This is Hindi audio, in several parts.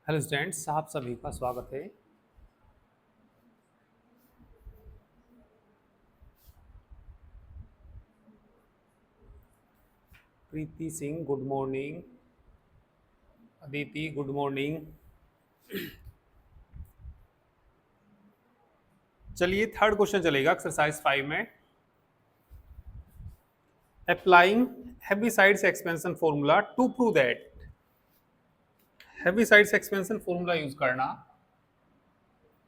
हेलो स्टूडेंट्स, आप सभी का स्वागत है। Preeti Singh good morning, Aditi good morning. चलिए थर्ड क्वेश्चन चलेगा एक्सरसाइज 5 में। Applying Heaviside's expansion formula to prove that. Heaviside's expansion formula use करना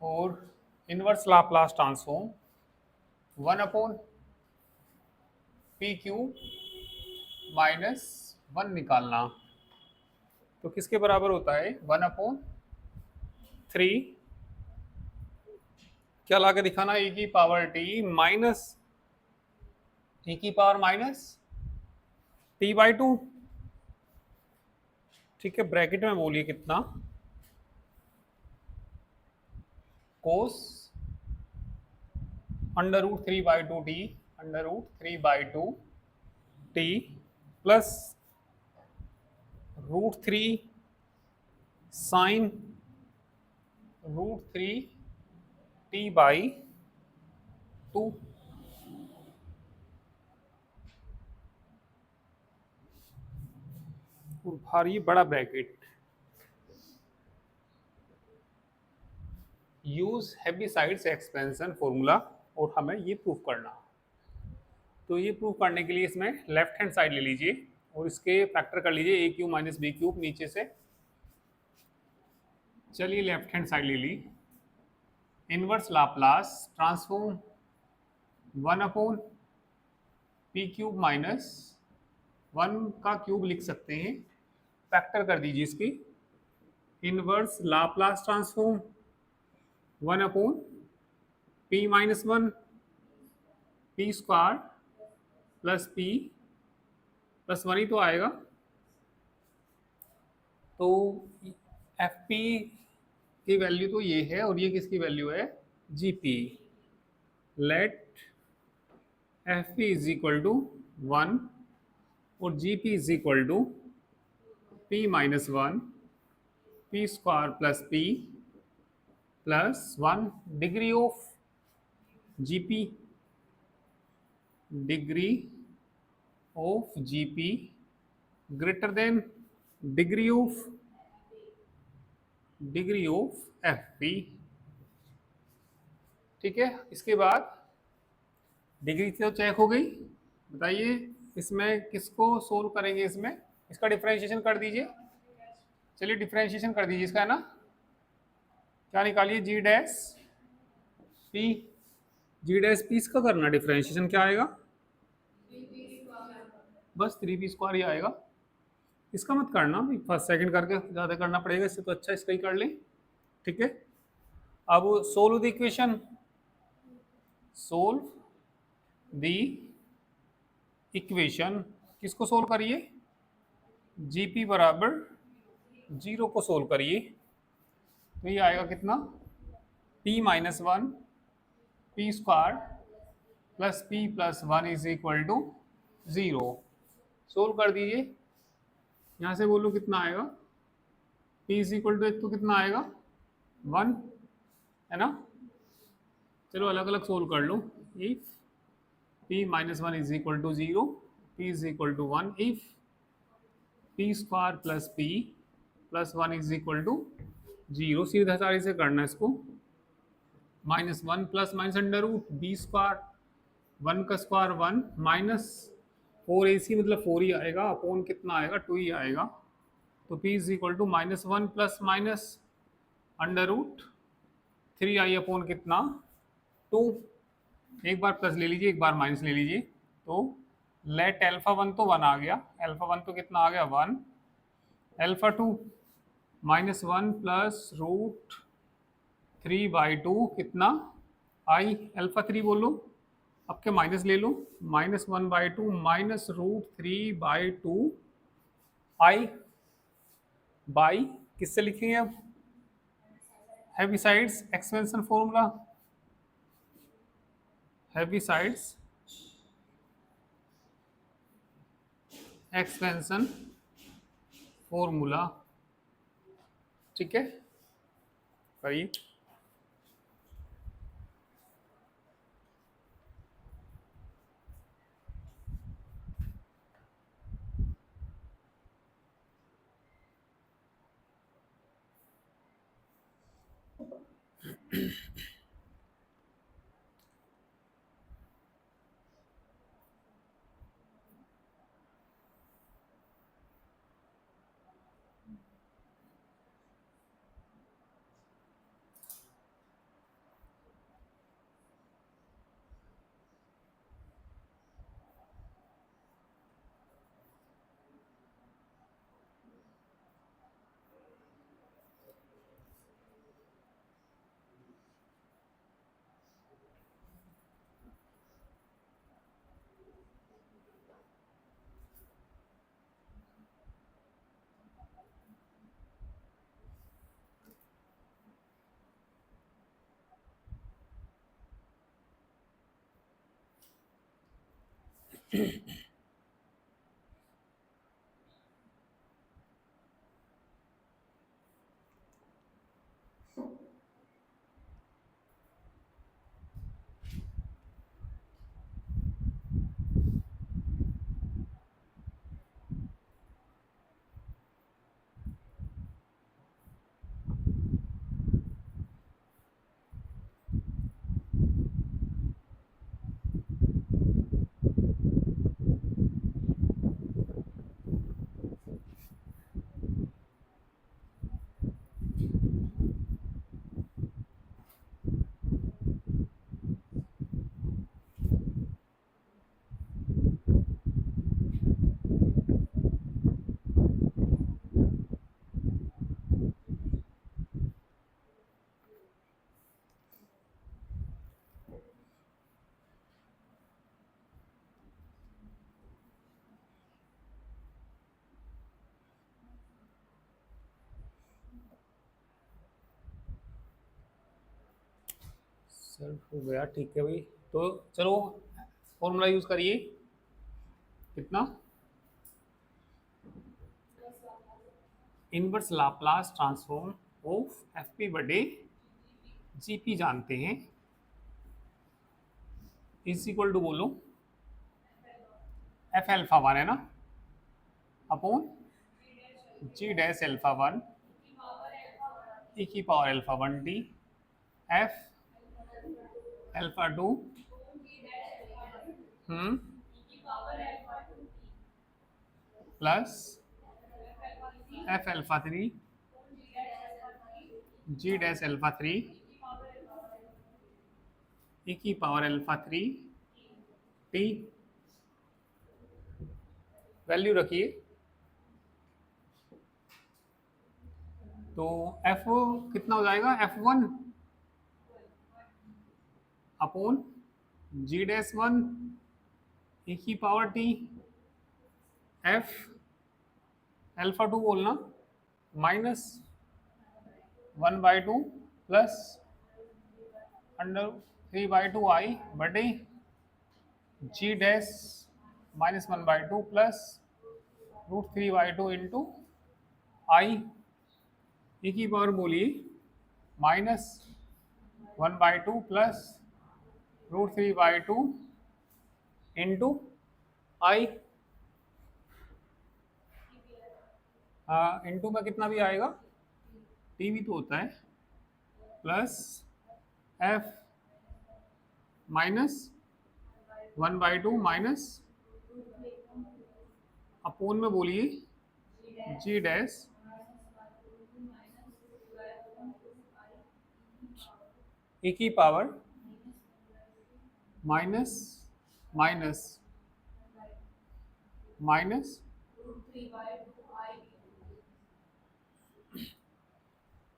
और इनवर्स लाप्लास ट्रांसफॉर्म 1/p³ -1 निकालना। तो किसके बराबर होता है? 1/3। क्या ला के दिखाना? e की पावर t माइनस e की पावर माइनस t/2। ठीक है, ब्रैकेट में बोलिए कितना? Cos √3/2t √3/2t plus √3 sine √3t/2। और भारी बड़ा ब्रैकेट। यूज हेविसाइड्स एक्सपेंशन फॉर्मूला और हमें ये प्रूव करना। तो ये प्रूव करने के लिए इसमें लेफ्ट हैंड साइड ले लीजिए और इसके फैक्टर कर लीजिए a³ - b³ नीचे से। चलिए लेफ्ट हैंड साइड ले ली। इनवर्स लाप्लास ट्रांसफॉर्म 1/p³ -1 का क्यूब लिख सकते हैं। फैक्टर कर दीजिए इसकी। Inverse Laplace transform 1/p - 1 p² plus p plus 1 ही तो आएगा। तो एफ पी की वैल्यू तो ये है और ये किसकी वैल्यू है? G p. Let f p is equal to 1 और g p is equal to p-1 p² plus p plus 1 degree of g p. Degree of g p greater than degree of F p. ठीक है, इसके बाद डिग्री तो चेक हो गई। बताइए इसमें किसको सोल्व करेंगे? इसमें इसका डिफरेंशिएशन कर दीजिए। चलिए डिफरेंशिएशन कर दीजिए इसका, है ना। क्या निकालिए? जी डैश पी। जी डैश पी इसका करना डिफरेंशिएशन, क्या आएगा? बस 3p² ही आएगा। इसका मत करना, फर्स्ट सेकंड करके ज़्यादा करना पड़ेगा, इससे तो अच्छा इसका ही कर लें। ठीक है, अब solve the equation. Solve the equation किसको सोल्व करिए? जीपी बराबर 0 को सोल्व करिए। तो ये आएगा कितना? p-1 p² plus p plus 1 is equal to 0। Solve कर दीजिए। यहाँ से बोलो कितना आएगा? p इज इक्वल टू एक तो कितना आएगा? 1, है ना। चलो अलग अलग सोल्व कर लो। If p-1 is equal to 0, p is equal to 1, if p² plus p plus 1 is equal to 0। सीधा सारी से करना है इसको। -1 plus minus under root b², 1 का स्क्वायर 1 माइनस 4ac मतलब 4 ही आएगा, अपॉन कितना आएगा? 2 ही आएगा। तो p is equal to -1 plus minus under root 3i upon कितना? 2। एक बार प्लस ले लीजिए, एक बार माइनस ले लीजिए। तो लेट α1 तो 1 आ गया, α1 तो कितना आ गया? 1। α2 -1 प्लस √3/2 कितना? i। α3 बोलो, अब के माइनस ले लो, -1/2 माइनस √3/2 i बाई किससे लिखेंगे अब? Heaviside's expansion formula. Heaviside's expansion formula. ठीक है, करिए। सेल्फ हो गया, ठीक है भाई। तो चलो फॉर्मूला यूज करिए। कितना? Inverse Laplace transform of F P बटे जी पी जानते हैं, इज इक्वल टू बोलो एफ एल्फा वन है ना, upon G dash alpha one E की power alpha one T F alpha two plus F alpha three G dash alpha three E की power alpha three T. Value रखिए। तो एफ कितना हो जाएगा, F one upon G dash one E की power T F alpha to बोलना माइनस 1/2 प्लस अंडर 3/2 आई बटे जी डैश -1/2 प्लस √3/2 इंटू आई ई की पावर बोलिए -1/2 प्लस √3/2 इंटू आई। इंटू में कितना भी आएगा, टी भी तो होता है, प्लस एफ -1/2 माइनस अपोन में बोलिए जी डैश ई की पावर माइनस माइनस माइनस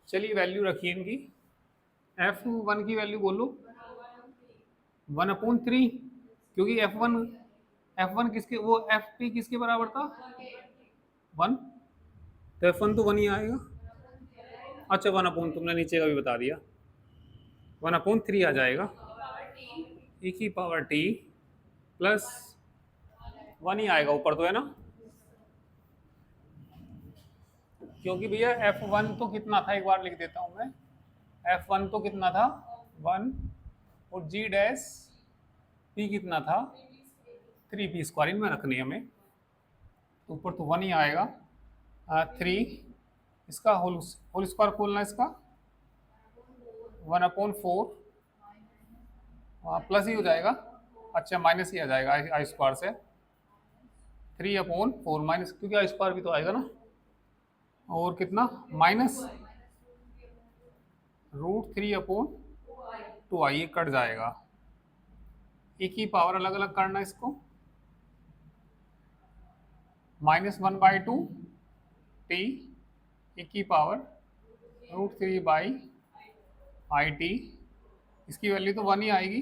चलिए वैल्यू रखिए इनकी। एफ वन की वैल्यू बोलो 1/3, क्योंकि एफ वन किसके, वो एफ पी किसके बराबर था, 1, तो F1 तो 1 ही आएगा। अच्छा 1/, तुमने नीचे का भी बता दिया, 1/3 आ जाएगा ई की पावर टी प्लस 1 ही आएगा, ऊपर तो है ना। क्योंकि भैया F1 तो कितना था, एक बार लिख देता हूँ मैं। F1 तो कितना था 1, और G डैश P कितना था 3P², इनमें रखनी है हमें, तो ऊपर तो 1 ही आएगा। 3 इसका होल स्क्वायर खोलना इसका 1/4, प्लस ही हो जाएगा, अच्छा माइनस ही आ जाएगा I² से 3/4 माइनस, क्योंकि I² भी तो आएगा ना, और कितना माइनस √3/2i, ये कट जाएगा। एक ही पावर अलग अलग करना इसको, -1/2 t एक ही पावर √3/it, इसकी वैल्यू तो 1 ही आएगी।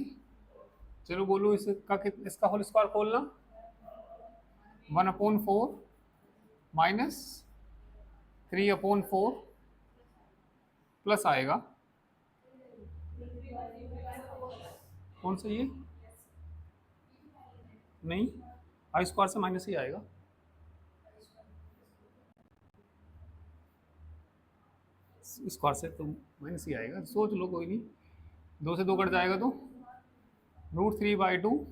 चलो बोलो इसका होल स्क्वायर खोलना 1/4 माइनस 3/4 प्लस आएगा, कौन सा ये, नहीं I² से माइनस ही आएगा, स्क्वायर से तो माइनस ही आएगा, सोच लो कोई नहीं, 2 से 2 कट जाएगा तो √3/2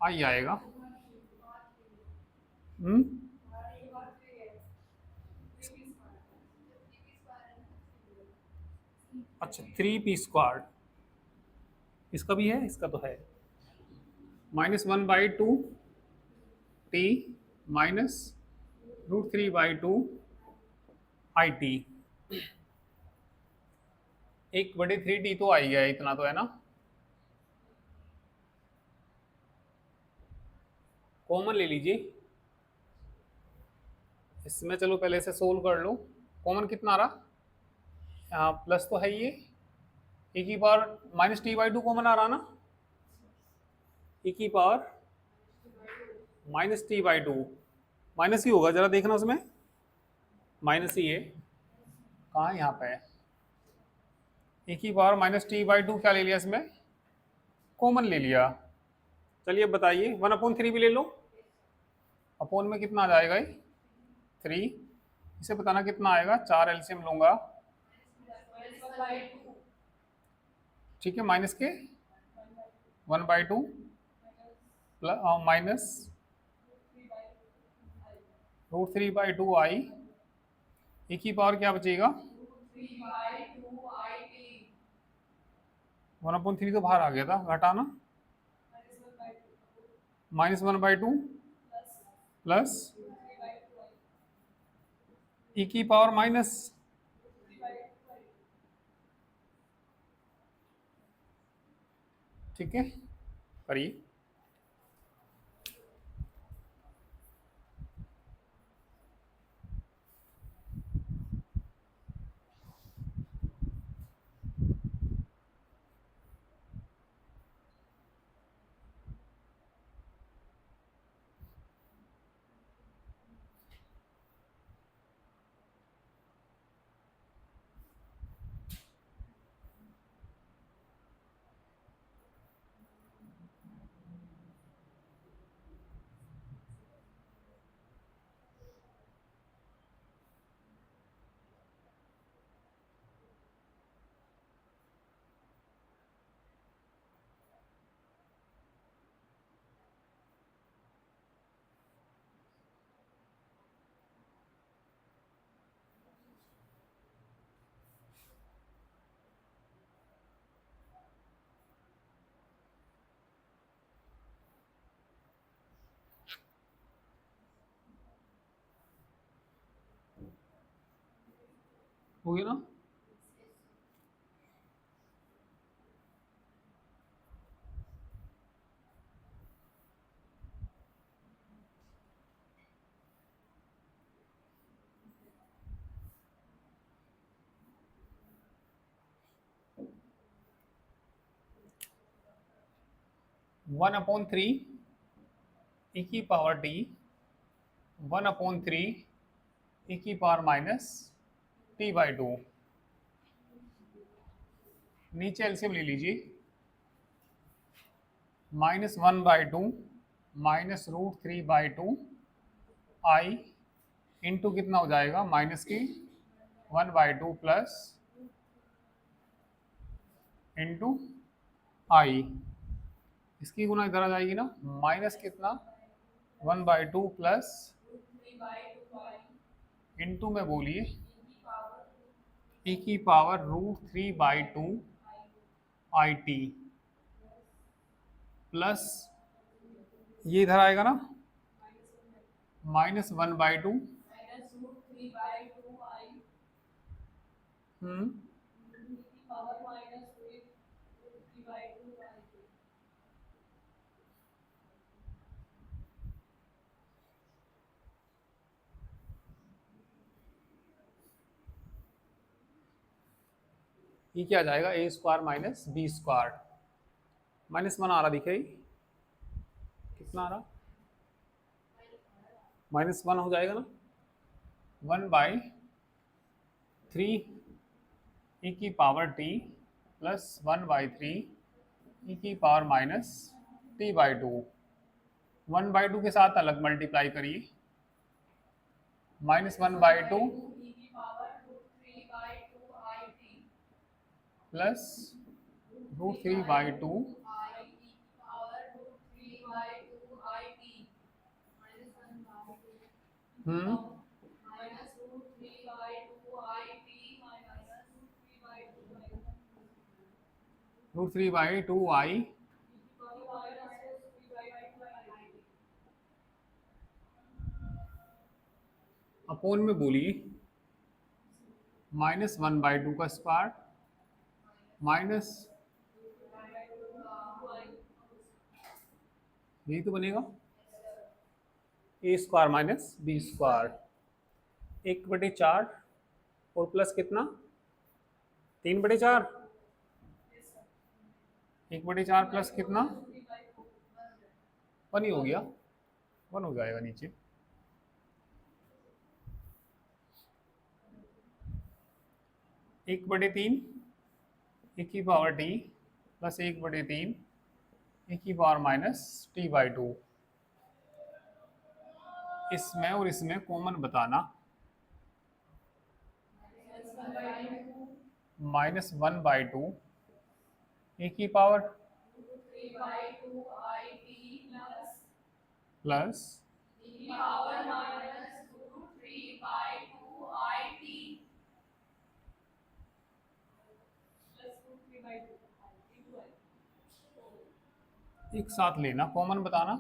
i आएगा। अच्छा 3P², इसका भी है, इसका तो है -1/2 t माइनस √3/2 it, 1/3t तो आ ही गया, इतना तो है ना, कॉमन ले लीजिए इसमें, चलो पहले से सोल्व कर लो। कॉमन कितना आ रहा, प्लस तो है ये, एक ही पावर -t/2 कॉमन आ रहा ना, एक ही पावर -t/2 माइनस ही होगा, जरा देखना उसमें माइनस ही है, कहाँ यहाँ पे है, एक ही पावर -t/2 क्या ले लिया इसमें, कॉमन ले लिया। चलिए बताइए 1/3 भी ले लो, अपोन में कितना आ जाएगा ये 3, इसे बताना कितना आएगा, 4 एलसीएम लूंगा, ठीक है, माइनस के 1/2 माइनस √3/2i, एक ही पावर क्या बचेगा 1/3 तो बाहर आ गया था, घटाना -1/2 प्लस एक ही पावर माइनस, ठीक है, करिए। हो गया ना, वन अपॉन थ्री e की पावर t 1/3 e की पावर माइनस t/2, नीचे एलसीएम ले लीजिए, -1/2 -√3/2 i इंटू कितना हो जाएगा माइनस की 1/2 प्लस इंटू आई, इसकी गुना इधर आ जाएगी ना, माइनस कितना 1/2 प्लस इंटू में बोलिए e⁻√ 3/2 आई टी प्लस ये इधर आएगा ना -1/2 हम्म ये क्या आ जाएगा a² माइनस b², -1 आ रहा दिखे कितना आ रहा, -1 हो जाएगा ना 1/3 e⁻t प्लस 1/3 e⁻t/2, 1/2 के साथ अलग मल्टीप्लाई करिए, -1/2 प्लस √3/2 हम्म √3/2 आई अपोन में बोलिए -1/2 का स्क्वायर माइनस यही तो बनेगा a² माइनस b², 1/4 और प्लस कितना 3/4, 1/4 प्लस कितना 1 ही हो गया, 1 हो जाएगा नीचे, एक बटे तीन e⁻t प्लस 1/3 e⁻t/2, इसमें और इसमें कॉमन बताना, -1/2 e⁻t प्लस एक साथ लेना कॉमन बताना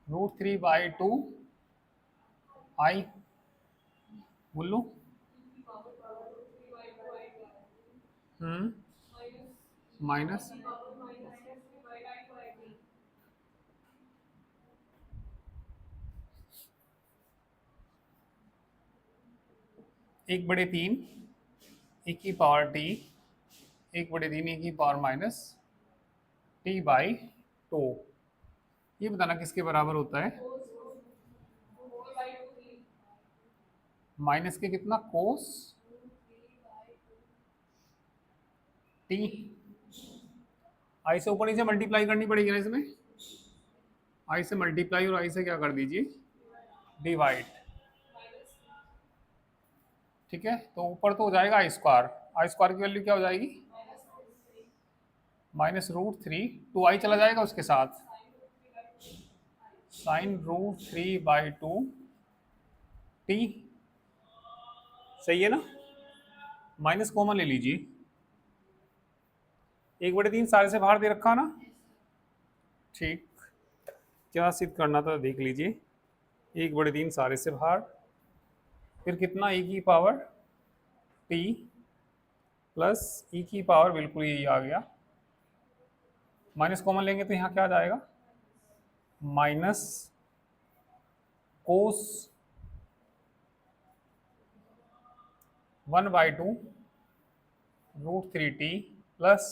√3/2 आई बोल लो माइनस 1/3 e⁻t 1/3 e⁻t/2, ये बताना किसके बराबर होता है, माइनस के कितना कोस टी, आई से ऊपर नीचे मल्टीप्लाई करनी पड़ेगी ना इसमें, आई से मल्टीप्लाई और आई से क्या कर दीजिए डिवाइड, ठीक है, तो ऊपर तो हो जाएगा आई स्क्वायर की वैल्यू क्या हो जाएगी -√3, 2i चला जाएगा उसके साथ, sin√3/2 टी, सही है ना, माइनस कॉमन ले लीजिए, 1/3 सारे से बाहर दे रखा ना, ठीक, क्या सिद्ध करना था देख लीजिए, 1/3 सारे से बाहर, फिर कितना e⁻t प्लस e⁻, बिल्कुल यही आ गया, माइनस कॉमन लेंगे तो यहाँ क्या आ जाएगा minus cos 1/2 √3t plus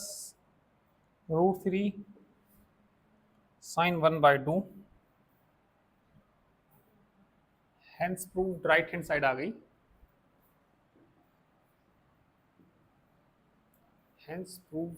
√3 sin 1/2, hence proved, right hand side आ गई, हेंस प्रूव्ड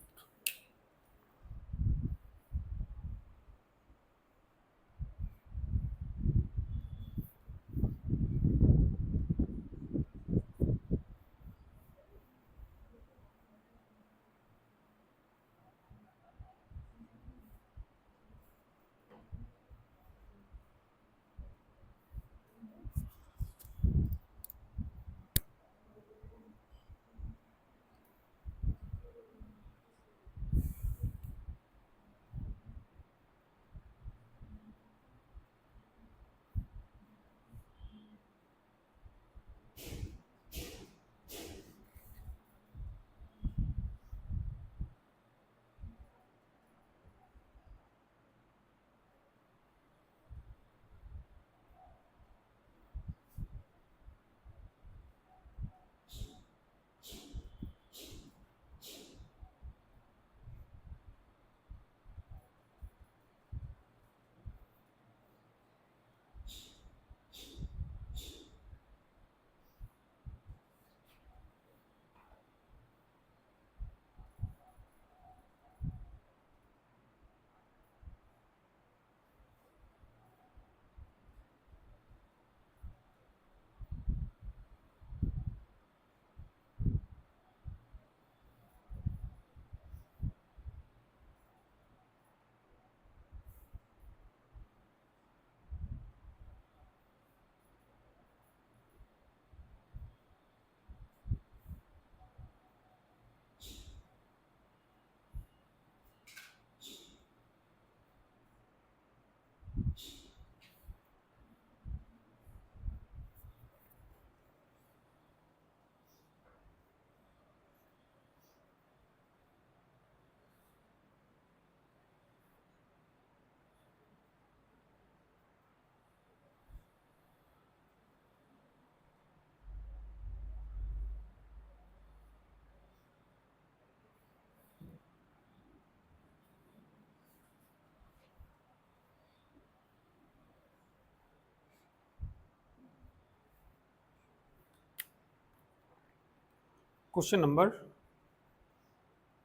क्वेश्चन नंबर,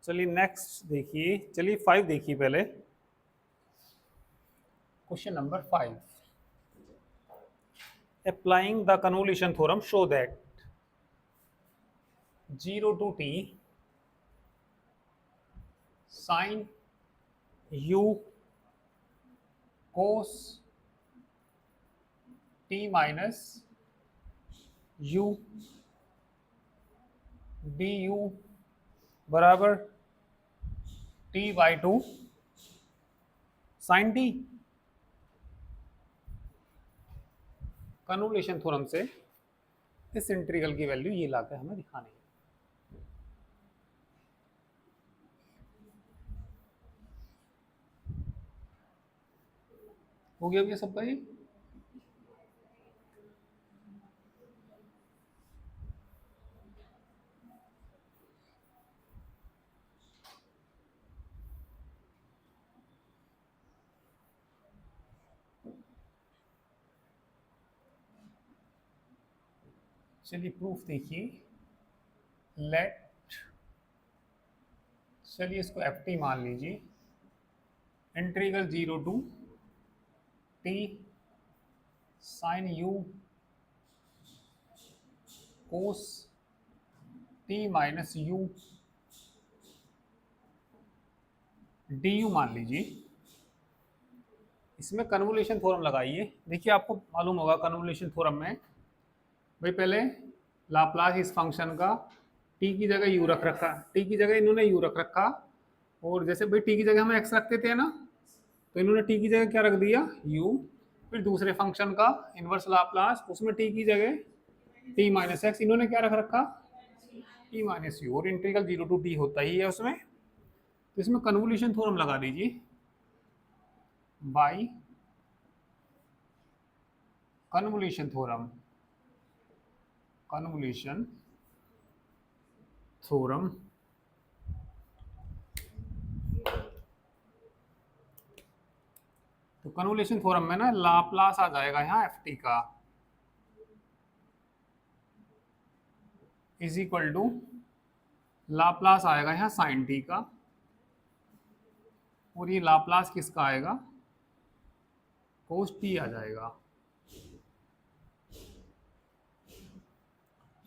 चलिए नेक्स्ट देखिए, चलिए 5 देखिए पहले। Question number 5, applying the convolution theorem show that 0 to t sin u cos t minus u du बराबर t/2 sin t। Convolution theorem से इस इंटीग्रल की वैल्यू ये लाकर हमें दिखानी है। हो गया भैया सबका ये? चलिए प्रूफ देखिए, लेट, चलिए इसको एफ टी मान लीजिए, integral 0 to t sine u cos t minus u du मान लीजिए। इसमें कन्वोल्यूशन थ्योरम लगाइए। देखिए आपको मालूम होगा कन्वोल्यूशन थ्योरम में भाई पहले लाप्लास इस फंक्शन का t की जगह u रख रखा, t की जगह इन्होंने u रख रखा, और जैसे भाई t की जगह हम x रखते थे ना, तो इन्होंने t की जगह क्या रख दिया u। फिर दूसरे फंक्शन का इनवर्स लाप्लास, उसमें t की जगह t माइनस एक्स, इन्होंने क्या रख रखा t माइनस यू, और इंटीग्रल 0 to t होता ही है उसमें। तो इसमें कन्वोल्यूशन थ्योरम लगा दीजिए, by convolution theorem, convolution theorem तो कन्वोल्यूशन थ्योरम में ना लाप्लास आ जाएगा यहाँ एफ टी का इज इक्वल टू लाप्लास आएगा यहाँ साइन टी का, और ये लाप्लास किसका आएगा कोस टी आ जाएगा।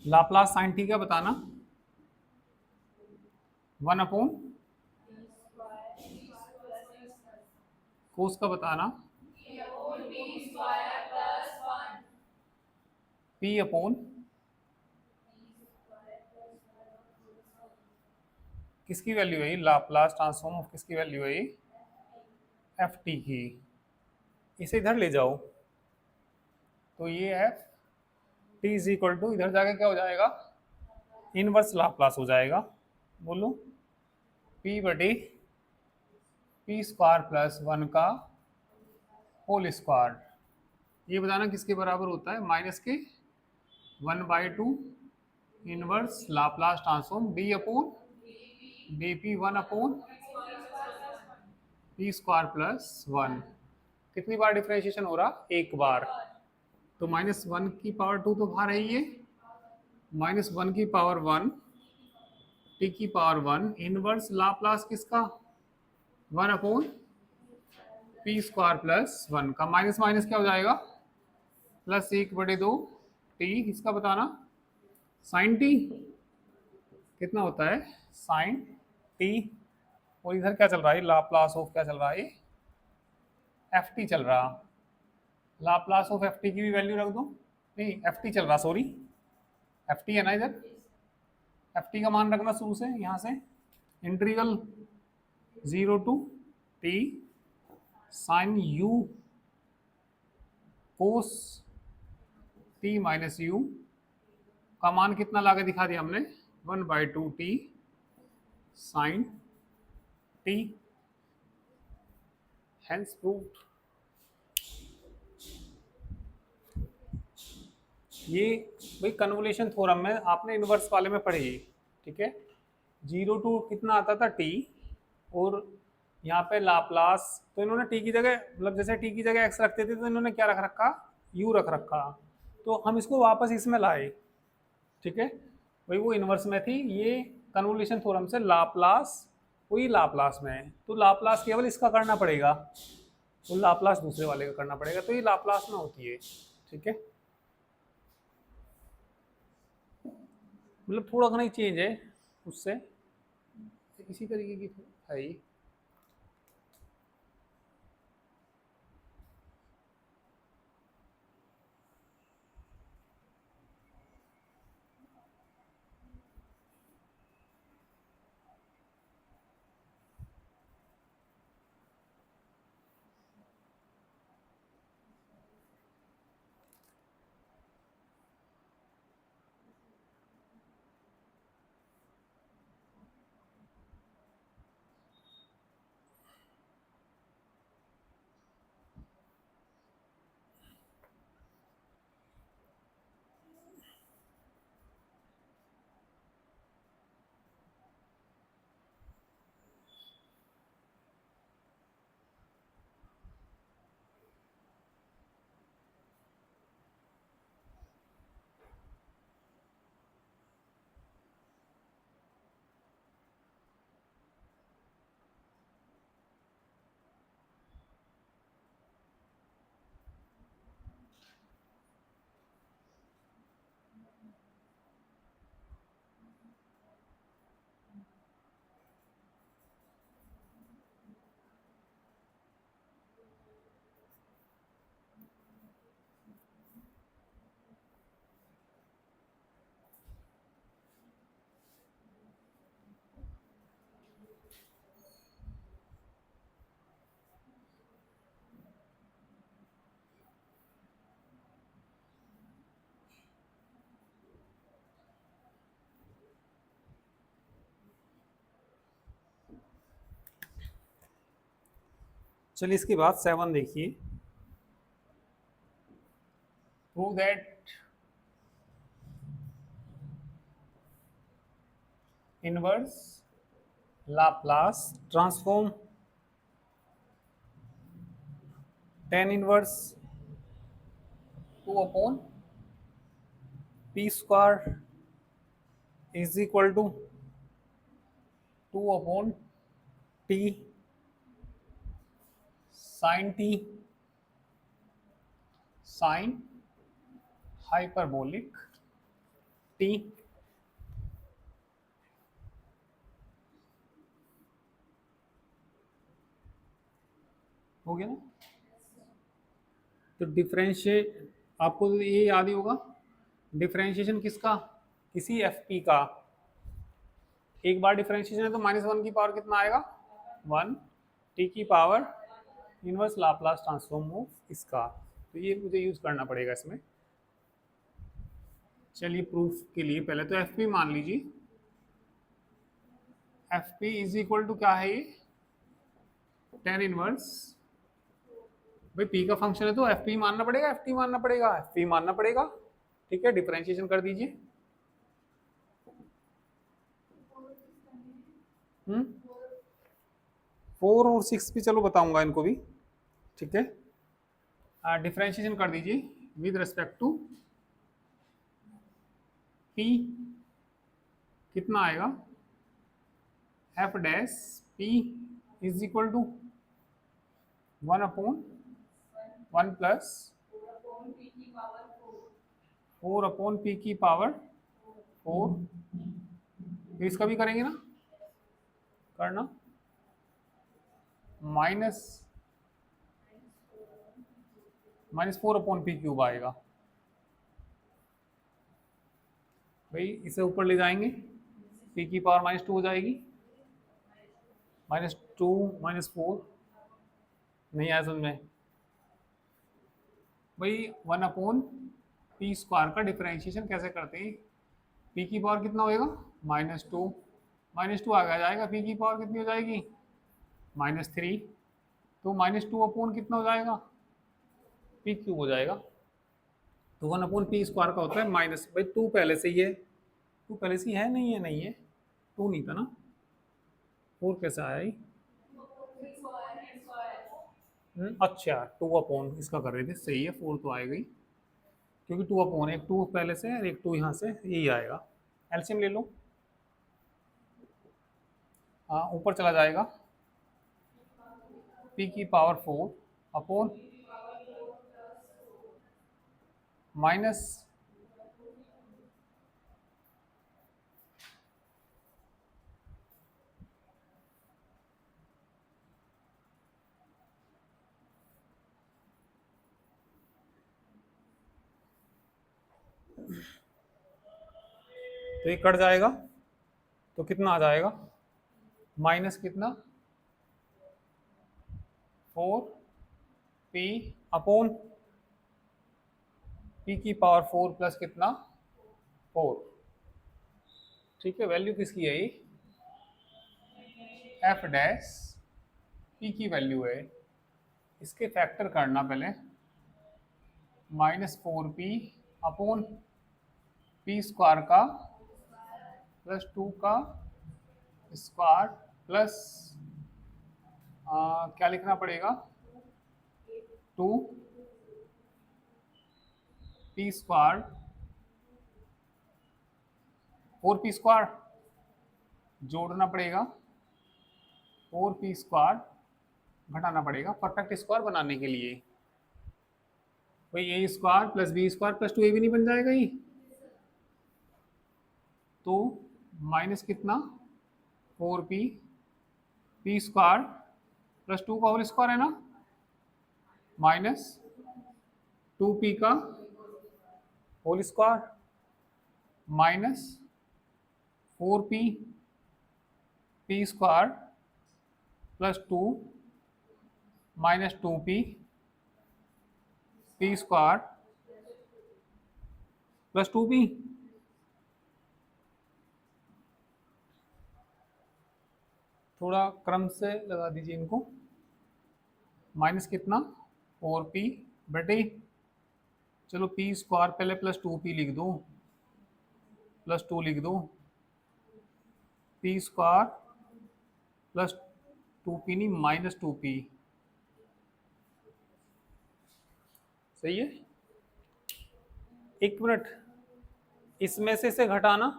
लाप्लास साइन टी का बताना 1 अपॉन कोस का बताना p अपॉन किसकी वैल्यू है, लाप्लास ट्रांसफॉर्म ऑफ किसकी वैल्यू है, एफ टी की। इसे इधर ले जाओ तो ये f t is equal to, इधर जाके क्या हो जाएगा इनवर्स लाप्लास हो जाएगा। बोलो p बटे p स्क्वायर प्लस 1 का होल स्क्वायर। ये बताना किसके बराबर होता है, माइनस के 1/2 inverse Laplace transform d upon dp 1 upon p square plus 1। कितनी बार डिफरेंशिएशन हो रहा, एक बार, तो -1 की पावर 2 तो बाहर है ये, -1 की पावर 1 t की पावर 1 इनवर्स लाप्लास किसका 1 अपॉन p स्क्वायर प्लस 1 का, माइनस माइनस क्या हो जाएगा प्लस 1/2 t, इसका बताना साइन t कितना होता है साइन t, और इधर क्या चल रहा है लाप्लास ऑफ क्या चल रहा है एफ टी चल रहा, लाप्लास ऑफ एफ टी की भी वैल्यू रख दो, नहीं एफ टी चल रहा सॉरी, एफ टी है ना इधर, एफ टी का मान रखना शुरू से यहाँ से, integral 0 to t sine u cos t minus u का मान कितना लाके दिखा दिया हमने 1/2 t sine t, hence proved. ये भाई कन्वोल्यूशन थ्योरम में आपने इनवर्स वाले में पढ़ी, ठीक है, 0 to कितना आता था t, और यहाँ पे लाप्लास, तो इन्होंने t की जगह मतलब जैसे t की जगह x रखते थे तो इन्होंने क्या रख रखा u रख रखा, तो हम इसको वापस इसमें लाए, ठीक है। वही वो इन्वर्स में थी, ये कन्वोल्यूशन थ्योरम से लाप्लास, वही लाप्लास में है, तो लाप्लास केवल इसका करना पड़ेगा, तो लाप्लास दूसरे वाले का करना पड़ेगा, तो ये लाप्लास में होती है। ठीक है, मतलब थोड़ा घना ही चेंज है उससे, इसी तरीके की है ये। चलिए इसके बाद 7 देखिए, prove that inverse Laplace transform tan inverse 2 upon p square is equal to 2 upon t sine t sine hyperbolic t. हो गया ना, तो डिफरेंशिएट, आपको तो ये याद ही होगा, डिफरेंशिएशन किसका, किसी एफ पी का, एक बार डिफरेंशिएशन है तो -1 की पावर कितना आएगा 1, टी की power inverse Laplace transform of इसका, तो ये मुझे यूज करना पड़ेगा इसमें। चलिए प्रूफ के लिए पहले तो एफ पी मान लीजिए, f p is equal to क्या है ये tan इनवर्स, भाई पी का फंक्शन है तो एफ पी मानना पड़ेगा, एफ टी मानना पड़ेगा, एफ पी मानना पड़ेगा। ठीक है, डिफरेंशिएशन कर दीजिए। 4 और 6 भी चलो बताऊंगा इनको भी। ठीक है, डिफरेंशिएशन कर दीजिए विद रिस्पेक्ट टू पी, कितना आएगा f dash p is equal to 1 upon 1 plus 4 upon p की पावर 4, इसका भी करेंगे ना, करना माइनस -4 अपॉन पी क्यूब आएगा, भाई इसे ऊपर ले जाएंगे, पी की पावर -2 हो जाएगी, -2 -4 नहीं आया समझ में, भाई 1 अपॉन पी स्क्वायर का डिफरेंशिएशन कैसे करते हैं, पी की पावर कितना होएगा -2, -2 आगे जाएगा, पी की पावर कितनी हो जाएगी -3, तो -2 अपॉन कितना हो जाएगा पी क्यूब हो जाएगा, तो 1 अपॉन पी स्क्वायर का होता है माइनस, भाई 2 पहले से ही है, 2 पहले से ही है, नहीं है, नहीं है, 2 नहीं था ना, 4 कैसे आया ही, अच्छा 2 अपॉन इसका कर रहे थे, सही है, 4 तो आएगा ही, क्योंकि 2 अपॉन, एक 2 पहले से और एक 2 यहाँ से, यही आएगा। एलसीएम ले लो। हाँ, ऊपर चला जाएगा p की पावर 4 अपॉन माइनस तो ये कट जाएगा तो कितना आ जाएगा, माइनस कितना 4p अपॉन p की पावर 4 प्लस कितना 4। ठीक है, वैल्यू किसकी है ये, एफ डैश p की वैल्यू है। इसके फैक्टर करना पहले, -4p अपॉन p स्क्वायर का प्लस 2 का स्क्वायर प्लस क्या लिखना पड़ेगा 2p स्क्वायर 4p स्क्वायर जोड़ना पड़ेगा, 4p स्क्वायर घटाना पड़ेगा परफेक्ट स्क्वायर बनाने के लिए। भाई A square plus B square plus 2 भी नहीं बन जाएगा ये, तो माइनस कितना 4p p स्क्वायर प्लस 2 का होल स्क्वायर है ना, माइनस 2p का whole square minus 4p p square plus 2 minus 2p p square plus 2p। थोड़ा क्रम से लगा दीजिए इनको, माइनस कितना 4p बटे, चलो p स्क्वायर पहले प्लस 2p लिख दो, प्लस 2 लिख दो, p स्क्वायर प्लस 2p नहीं माइनस 2p, सही है। एक मिनट, इसमें से घटाना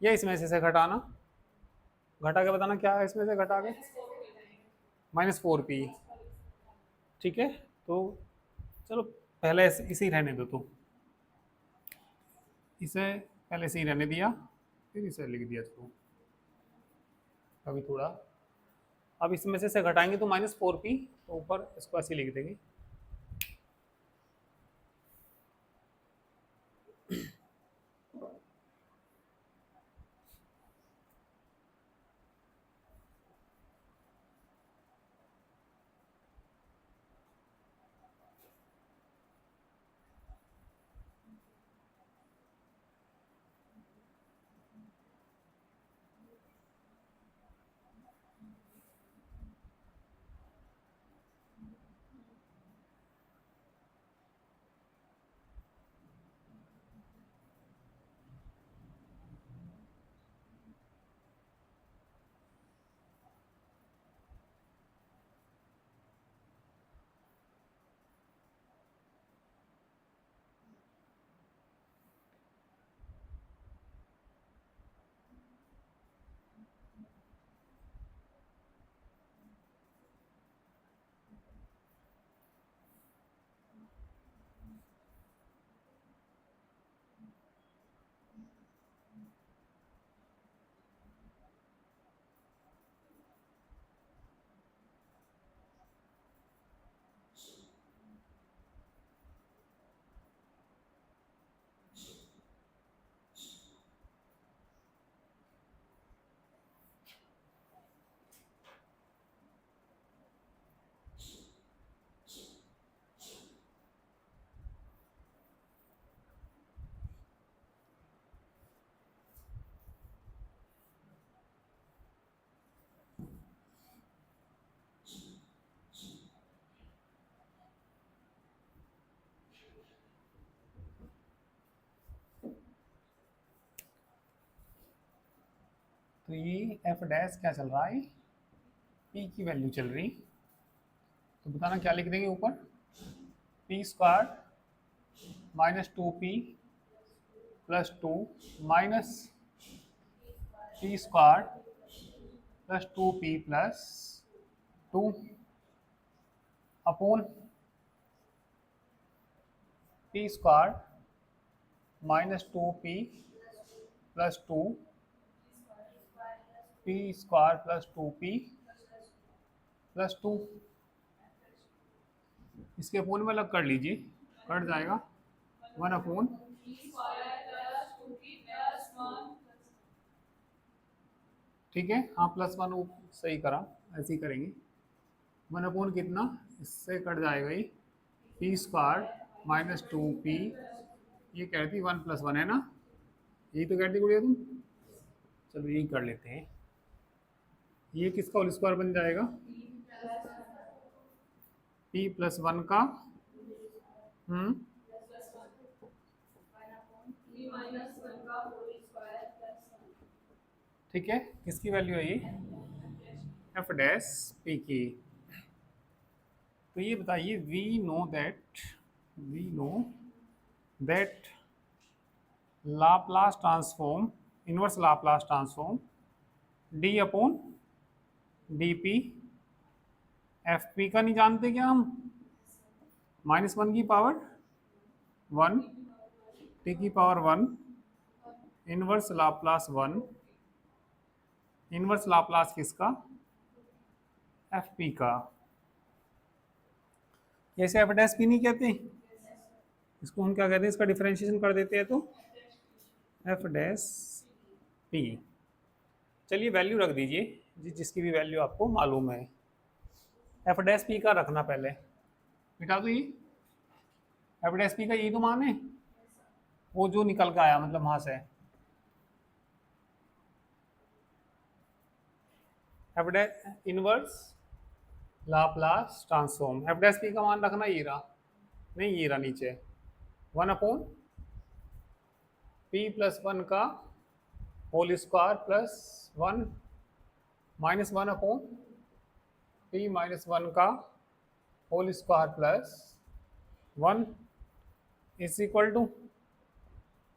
या इसमें से घटाना, घटा के बताना क्या है इसमें से घटा के, -4p। ठीक है, तो चलो पहले इसे ही रहने दो, तो इसे पहले से ही रहने दिया, फिर इसे लिख दिया। तो अभी थोड़ा, अब इसमें से घटाएंगे तो -4p, तो ऊपर इसको ऐसे लिख देंगे। तो ये एफ डैश क्या चल रहा है, p की वैल्यू चल रही, तो बताना क्या लिख देंगे ऊपर, p square -2p plus 2 minus P square plus 2p plus 2 upon p square minus 2p plus 2 P square plus 2p plus 2। इसके अपोन में अलग कर लीजिए, कट जाएगा 1 अपॉन, ठीक है, हाँ प्लस 1 सही करा, ऐसे ही करेंगे। 1 अपॉन कितना, इससे कट जाएगा ये पी स्क्वायर माइनस 2p, ये कहती 1 प्लस 1 है ना, यही तो कहती गुड़िया तुम। चलो यही कर लेते हैं, ये किसका होल स्क्वायर बन जाएगा, p प्लस 1 का ठीक है, किसकी वैल्यू है ये, एफ डैश पी की। तो ये बताइए, we know that Laplace transform, inverse Laplace transform d upon d p, f p का नहीं जानते क्या हम, -1 की पावर 1, टी की power 1, inverse Laplace 1, inverse Laplace किसका, एफ पी का। ऐसे एफ डैश पी नहीं कहते, इसको हम क्या कहते हैं, इसका डिफरेंशिएशन कर देते हैं तो एफ डैश पी। चलिए वैल्यू रख दीजिए जिसकी भी वैल्यू आपको मालूम है। एफ डैश पी का रखना पहले, बेटा तो ये एफ डैश पी का यही तो मान है, वो जो निकल के आया मतलब वहां से, F dash inverse Laplace transform, F dash P का मान रखना ये रहा, नहीं ये रहा नीचे 1 अपॉन पी प्लस 1 का whole square plus 1 minus 1 upon p minus 1 का whole square plus 1 is equal to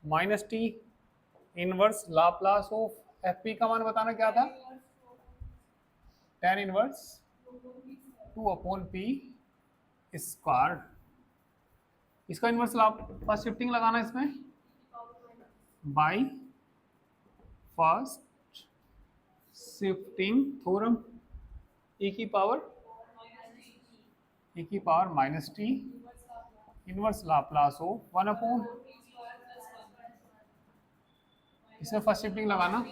minus t inverse Laplace of F p का मान बताना क्या था, tan inverse 2 upon p square. इसका इनवर्स फर्स्ट शिफ्टिंग लगाना इसमें, by first shifting theorem, e की power minus t inverse Laplace of 1 upon, इसमें फर्स्ट शिफ्टिंग लगाना,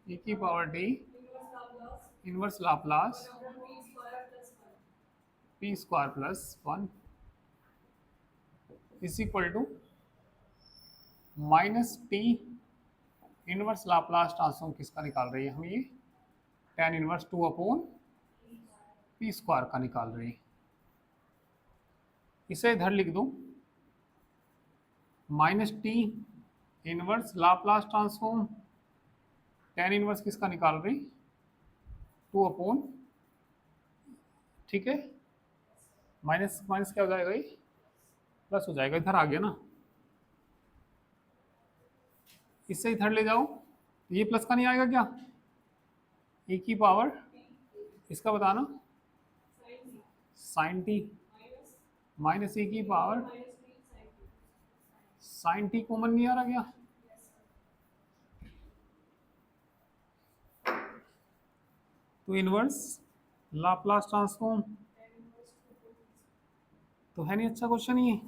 e की power t inverse Laplace P square plus 1 is equal to minus t inverse Laplace transform किसका निकाल रही है हम, ये tan inverse 2 upon p square का निकाल रही है। इसे इधर लिख दो, minus t inverse Laplace transform tan inverse किसका निकाल रही, 2 अपॉन, ठीक है, माइनस माइनस क्या हो जाएगा, ये प्लस हो जाएगा, इधर आ गया ना, इससे इधर ले जाओ, ये प्लस का नहीं आएगा क्या, e की पावर इसका बताना साइन टी माइनस e की पावर साइन टी कॉमन नहीं आ रहा क्या, तो इनवर्स लाप्लास ट्रांसफॉर्म तो है नहीं, अच्छा क्वेश्चन ये,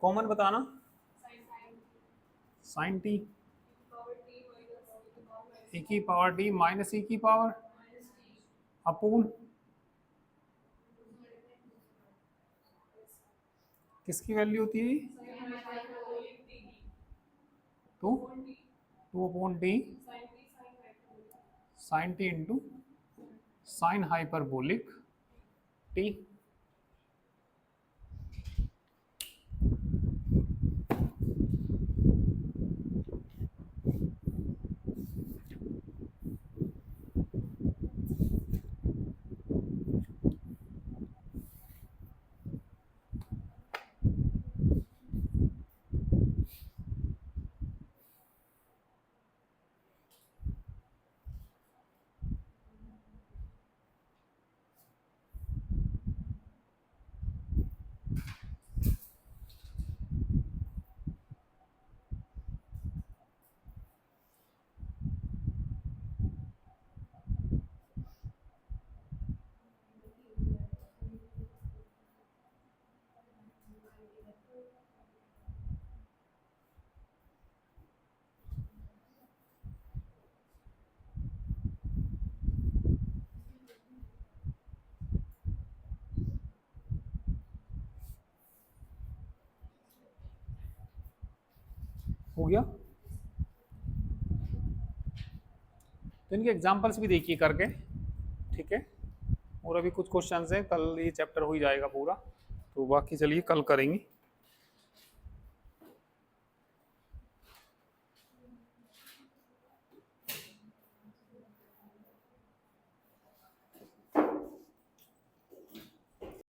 कॉमन बताना साइन टी, e की पावर टी माइनस e की पावर अपूर्ण किसकी वैल्यू होती है, तो 2 upon t sine t into sine hyperbolic t. हो गया। तो इनके एग्जांपल्स भी देखिए करके, ठीक है। और अभी कुछ क्वेश्चंस हैं, कल ये चैप्टर हो ही जाएगा पूरा, तो बाकी चलिए कल करेंगे।